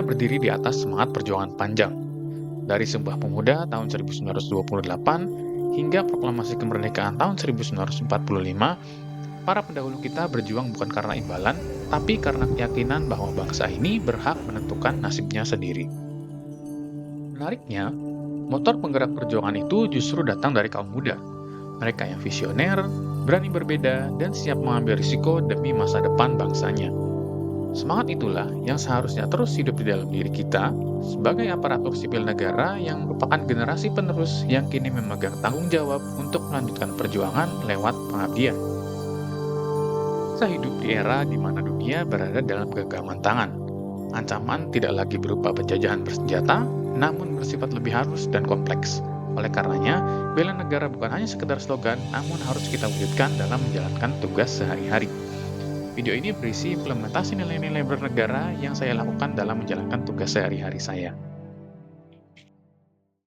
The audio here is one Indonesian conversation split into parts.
Indonesia berdiri di atas semangat perjuangan panjang. Dari Sumpah Pemuda tahun 1928 hingga Proklamasi Kemerdekaan tahun 1945, para pendahulu kita berjuang bukan karena imbalan, tapi karena keyakinan bahwa bangsa ini berhak menentukan nasibnya sendiri. Menariknya, motor penggerak perjuangan itu justru datang dari kaum muda. Mereka yang visioner, berani berbeda, dan siap mengambil risiko demi masa depan bangsanya. Semangat itulah yang seharusnya terus hidup di dalam diri kita sebagai aparatur sipil negara yang merupakan generasi penerus yang kini memegang tanggung jawab untuk melanjutkan perjuangan lewat pengabdian. Saya hidup di era di mana dunia berada dalam genggaman tangan. Ancaman tidak lagi berupa penjajahan bersenjata, namun bersifat lebih halus dan kompleks. Oleh karenanya, bela negara bukan hanya sekedar slogan, namun harus kita wujudkan dalam menjalankan tugas sehari-hari. Video ini berisi implementasi nilai-nilai bernegara yang saya lakukan dalam menjalankan tugas sehari-hari saya.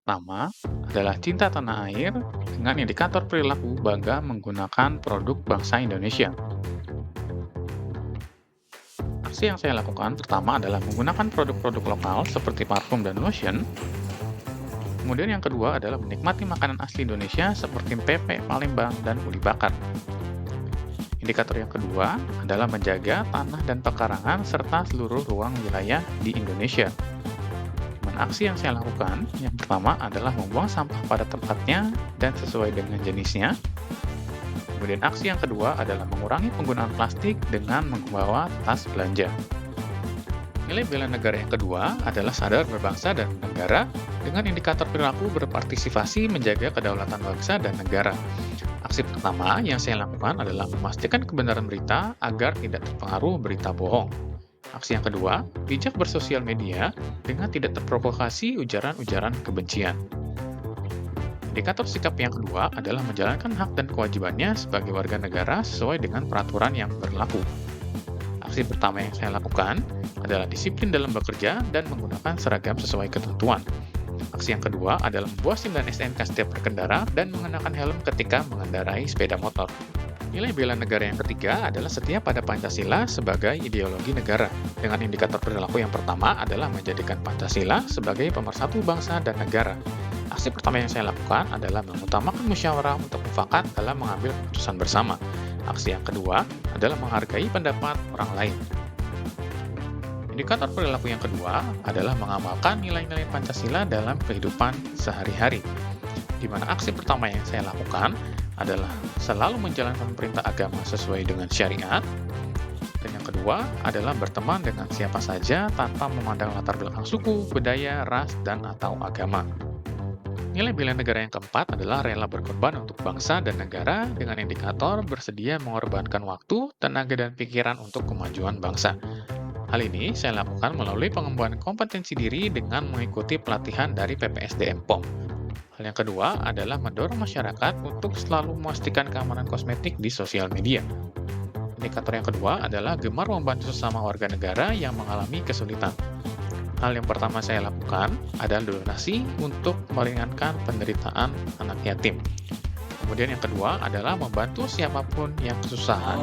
Pertama adalah cinta tanah air dengan indikator perilaku bangga menggunakan produk bangsa Indonesia. Aksi yang saya lakukan pertama adalah menggunakan produk-produk lokal seperti parfum dan lotion. Kemudian yang kedua adalah menikmati makanan asli Indonesia seperti pempek Palembang dan uli bakar. Indikator yang kedua adalah menjaga tanah dan pekarangan serta seluruh ruang wilayah di Indonesia. Aksi yang saya lakukan, yang pertama adalah membuang sampah pada tempatnya dan sesuai dengan jenisnya. Kemudian aksi yang kedua adalah mengurangi penggunaan plastik dengan membawa tas belanja. Nilai bela negara yang kedua adalah sadar berbangsa dan negara dengan indikator perilaku berpartisipasi menjaga kedaulatan bangsa dan negara. Aksi pertama yang saya lakukan adalah memastikan kebenaran berita agar tidak terpengaruh berita bohong. Aksi yang kedua, bijak bersosial media dengan tidak terprovokasi ujaran-ujaran kebencian. Indikator sikap yang kedua adalah menjalankan hak dan kewajibannya sebagai warga negara sesuai dengan peraturan yang berlaku. Aksi pertama yang saya lakukan adalah disiplin dalam bekerja dan menggunakan seragam sesuai ketentuan. Aksi yang kedua adalah membawa SIM dan STNK setiap berkendara dan mengenakan helm ketika mengendarai sepeda motor. Nilai bela negara yang ketiga adalah setia pada Pancasila sebagai ideologi negara. Dengan indikator perilaku yang pertama adalah menjadikan Pancasila sebagai pemersatu bangsa dan negara. Aksi pertama yang saya lakukan adalah mengutamakan musyawarah untuk mufakat dalam mengambil keputusan bersama. Aksi yang kedua adalah menghargai pendapat orang lain. Indikator perilaku yang kedua adalah mengamalkan nilai-nilai Pancasila dalam kehidupan sehari-hari. Di mana aksi pertama yang saya lakukan adalah selalu menjalankan perintah agama sesuai dengan syariat. Dan yang kedua adalah berteman dengan siapa saja tanpa memandang latar belakang suku, budaya, ras, dan atau agama. Nilai bela negara yang keempat adalah rela berkorban untuk bangsa dan negara dengan indikator bersedia mengorbankan waktu, tenaga, dan pikiran untuk kemajuan bangsa. Hal ini saya lakukan melalui pengembangan kompetensi diri dengan mengikuti pelatihan dari PPSDM POM. Hal yang kedua adalah mendorong masyarakat untuk selalu memastikan keamanan kosmetik di sosial media. Indikator yang kedua adalah gemar membantu sesama warga negara yang mengalami kesulitan. Hal yang pertama saya lakukan adalah donasi untuk meringankan penderitaan anak yatim. Kemudian yang kedua adalah membantu siapapun yang kesusahan.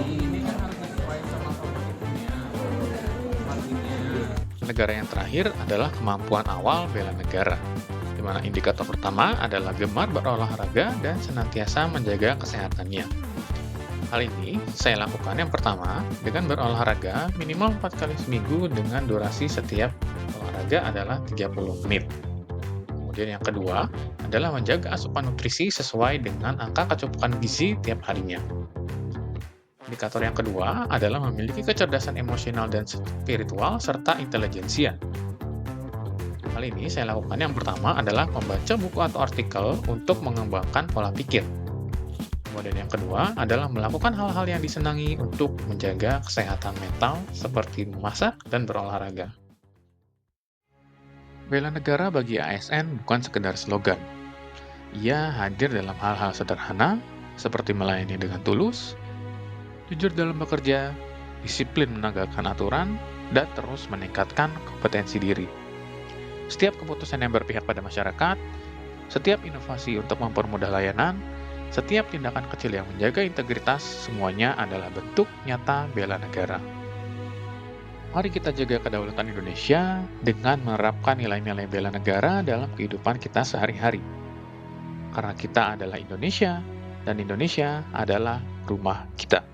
Negara yang terakhir adalah kemampuan awal bela negara, di mana indikator pertama adalah gemar berolahraga dan senantiasa menjaga kesehatannya. Hal ini saya lakukan yang pertama dengan berolahraga minimal 4 kali seminggu dengan durasi setiap olahraga adalah 30 menit. Kemudian yang kedua adalah menjaga asupan nutrisi sesuai dengan angka kecukupan gizi tiap harinya. Indikator yang kedua adalah memiliki kecerdasan emosional dan spiritual serta intelijensia. Hal ini saya lakukan yang pertama adalah membaca buku atau artikel untuk mengembangkan pola pikir. Kemudian yang kedua adalah melakukan hal-hal yang disenangi untuk menjaga kesehatan mental seperti memasak dan berolahraga. Bela negara bagi ASN bukan sekedar slogan. Ia hadir dalam hal-hal sederhana seperti melayani dengan tulus, jujur dalam bekerja, disiplin menegakkan aturan, dan terus meningkatkan kompetensi diri. Setiap keputusan yang berpihak pada masyarakat, setiap inovasi untuk mempermudah layanan, setiap tindakan kecil yang menjaga integritas, semuanya adalah bentuk nyata bela negara. Mari kita jaga kedaulatan Indonesia dengan menerapkan nilai-nilai bela negara dalam kehidupan kita sehari-hari. Karena kita adalah Indonesia, dan Indonesia adalah rumah kita.